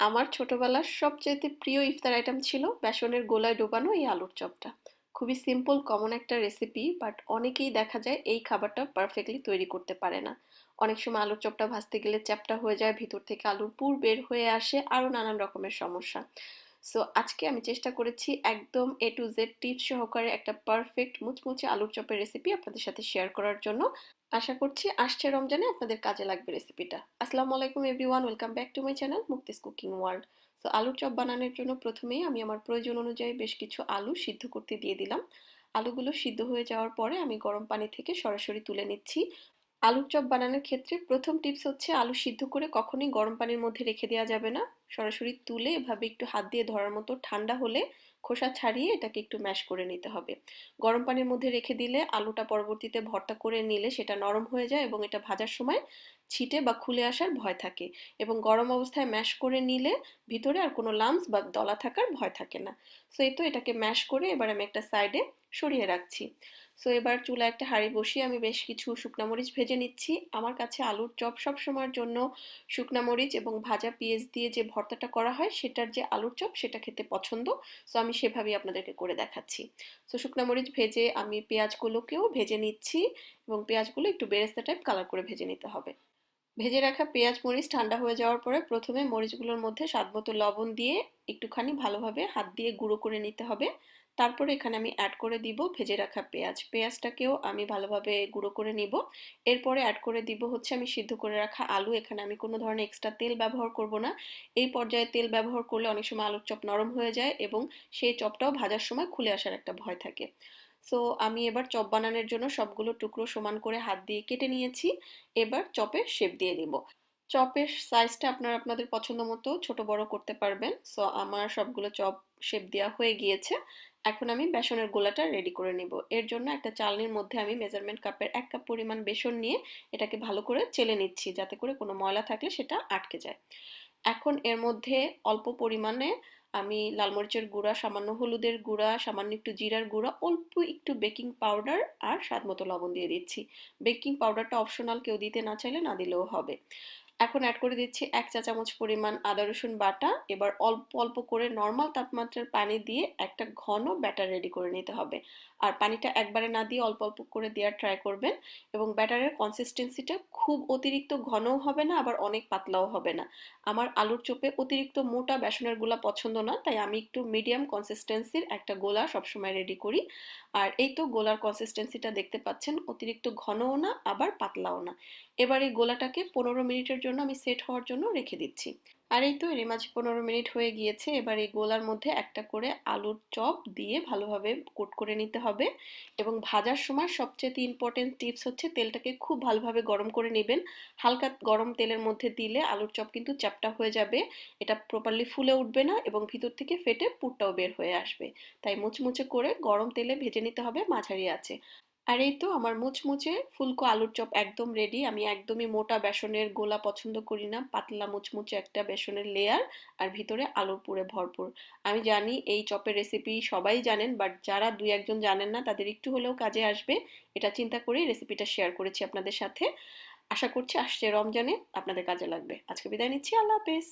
আমার ছোটবেলার সবচাইতে প্রিয় ইফতার আইটেম ছিল বেসনের গোলায় ডোবানো এই আলুর চপটা। খুবই সিম্পল কমন একটা রেসিপি, বাট অনেকেই দেখা যায় এই খাবারটা পারফেক্টলি তৈরি করতে পারে না। অনেক সময় আলুর চপটা ভাজতে গেলে চ্যাপ্টা হয়ে যায়, ভিতর থেকে আলুর পুর বের হয়ে আসে, আরও নানান রকমের সমস্যা। সো আজকে আমি চেষ্টা করেছি একদম A to Z টিপস সহকারে একটা পারফেক্ট মুচমুচে আলুর চপের রেসিপি আপনাদের সাথে শেয়ার করার জন্য। আশা করছি আসছে রমজানে আপনাদের কাজে লাগবে রেসিপিটা। আসসালামু আলাইকুম everyone, welcome back to my channel Mukti's cooking world. তো আলুর চপ বানানোর জন্য প্রথমেই আমি আমার প্রয়োজন অনুযায়ী বেশ কিছু আলু সিদ্ধ করতে দিয়ে দিলাম। আলুগুলো সিদ্ধ হয়ে যাওয়ার পরে আমি গরম পানি থেকে সরাসরি তুলে নিচ্ছি। আলুর চপ বানানোর ক্ষেত্রে প্রথম টিপস হচ্ছে আলু সিদ্ধ করে কখনোই গরম পানির মধ্যে রেখে দেওয়া যাবে না। সরাসরি তুলে এভাবে একটু হাত দিয়ে ধরার মতো ঠান্ডা হলে খোসা ছাড়িয়ে এটাকে একটু ম্যাশ করে নিতে হবে। গরম পানির মধ্যে রেখে দিলে আলুটা পরবর্তীতে ভর্তা করে নিলে সেটা নরম হয়ে যায় এবং এটা ভাজার সময় ছিটে বা খুলে আসার ভয় থাকে। এবং গরম অবস্থায় ম্যাশ করে নিলে ভিতরে আর কোনো লাম্পস বা দলা থাকার ভয় থাকে না। সো এই তো এটাকে ম্যাশ করে এবার আমি একটা সাইডে সরিয়ে রাখছি। সো এবার চুলায় একটা হাঁড়ি বসিয়ে আমি বেশ কিছু শুকনা মরিচ ভেজে নিচ্ছি। আমার কাছে আলুর চপ সব সময়ের জন্য শুকনা মরিচ এবং ভাজা পেঁয়াজ দিয়ে যে ভর্তাটা করা হয় সেটার যে আলুর চপ সেটা খেতে পছন্দ। সো আমি সেভাবেই আপনাদেরকে করে দেখাচ্ছি। সো শুকনা মরিচ ভেজে আমি পেঁয়াজগুলোকেও ভেজে নিচ্ছি এবং পেঁয়াজগুলো একটু বেরেস্তা টাইপ কালার করে ভেজে নিতে হবে। ভেজে রাখা পেঁয়াজ মরিচ ঠান্ডা হয়ে যাওয়ার পরে প্রথমে মরিচগুলোর মধ্যে স্বাদমতো লবণ দিয়ে একটুখানি ভালোভাবে হাত দিয়ে গুঁড়ো করে নিতে হবে। তারপরে এখানে আমি অ্যাড করে দিব ভেজে রাখা পেঁয়াজটাকেও আমি ভালোভাবে গুঁড়ো করে নিব। এরপরে অ্যাড করে দিব হচ্ছে আমি সিদ্ধ করে রাখা আলু। এখানে আমি কোনো ধরনের এক্সট্রা তেল ব্যবহার করব না। এই পর্যায়ে তেল ব্যবহার করলে অনেক সময় আলুর চপ নরম হয়ে যায় এবং সেই চপটাও ভাজার সময় খুলে আসার একটা ভয় থাকে। সো আমি এবার চপ বানানোর জন্য সবগুলো টুকরো সমান করে হাত দিয়ে কেটে নিয়েছি। এবার চপের শেপ দিয়ে দিব। চপের সাইজটা আপনারা আপনাদের পছন্দ মতো ছোট বড় করতে পারবেন। সো আমার সবগুলো চপ শেপ দেওয়া হয়ে গিয়েছে। এখন আমি বেসনের গোলাটা রেডি করে নিব। এর জন্য একটা চালনির মধ্যে আমি মেজারমেন্ট কাপের 1 কাপ পরিমাণ বেসন নিয়ে এটাকে ভালো করে চেলে নিচ্ছি, যাতে করে কোনো ময়লা থাকলে সেটা আটকে যায়। এখন এর মধ্যে অল্প পরিমাণে আমি লাল মরিচের গুঁড়া, সামান্য হলুদের গুঁড়া, সামান্য একটু জিরার গুঁড়া, অল্প একটু বেকিং পাউডার আর স্বাদমতো লবণ দিয়ে দিচ্ছি। বেকিং পাউডারটা অপশনাল, কেউ দিতে না চাইলে না দিলেও হবে। এখন অ্যাড করে দিচ্ছি 1 চা চামচ পরিমাণ আদা রসুন বাটা। এবার অল্প অল্প করে নর্মাল তাপমাত্রার পানি দিয়ে একটা ঘন ব্যাটার রেডি করে নিতে হবে। আর পানিটা একবারে না দিয়ে অল্প অল্প করে দেওয়ার ট্রাই করবেন। এবং ব্যাটারের কনসিস্টেন্সিটা খুব অতিরিক্ত ঘনও হবে না, আবার অনেক পাতলাও হবে না। আমার আলুর চোপে অতিরিক্ত মোটা বেসনের গোলা পছন্দ না, তাই আমি একটু মিডিয়াম কনসিস্টেন্সির একটা গোলা সবসময় রেডি করি। আর এই তো গোলার কনসিস্টেন্সিটা দেখতে পাচ্ছেন, অতিরিক্ত ঘনও না আবার পাতলাও না। এবার এই গোলাটাকে 15 মিনিটের জন্য আমি সেট হওয়ার জন্য রেখে দিচ্ছি। আর এই তো এরই মাঝে 15 মিনিট হয়ে গিয়েছে। এবার এই গোলার মধ্যে একটা করে আলুর চপ দিয়ে ভালোভাবে কোট করে নিতে হবে। এবং ভাজার সময় সবচেয়ে ইম্পর্টেন্ট টিপস হচ্ছে তেলটাকে খুব ভালোভাবে গরম করে নেবেন। হালকা গরম তেলের মধ্যে দিলে আলুর চপ কিন্তু চ্যাপ্টা হয়ে যাবে, এটা প্রপারলি ফুলে উঠবে না এবং ভিতর থেকে ফেটে পুরটাও বের হয়ে আসবে। তাই মুচমুচে করে গরম তেলে ভেজে নিতে হবে মাঝারি আঁচে। আর এই তো আমার মুচমুচে ফুলকো আলুর চপ একদম রেডি। আমি একদমই মোটা বেসনের গোলা পছন্দ করি না, পাতলা মুচমুচে একটা বেসনের লেয়ার আর ভিতরে আলুর পুরে ভরপুর। আমি জানি এই চপের রেসিপি সবাই জানেন, বাট যারা দুই একজন জানেন না তাদের একটু হলেও কাজে আসবে, এটা চিন্তা করেই রেসিপিটা শেয়ার করেছি আপনাদের সাথে। আশা করছি আসছে রমজানে আপনাদের কাজে লাগবে। আজকে বিদায় নিচ্ছি, আল্লাহ হাফেজ।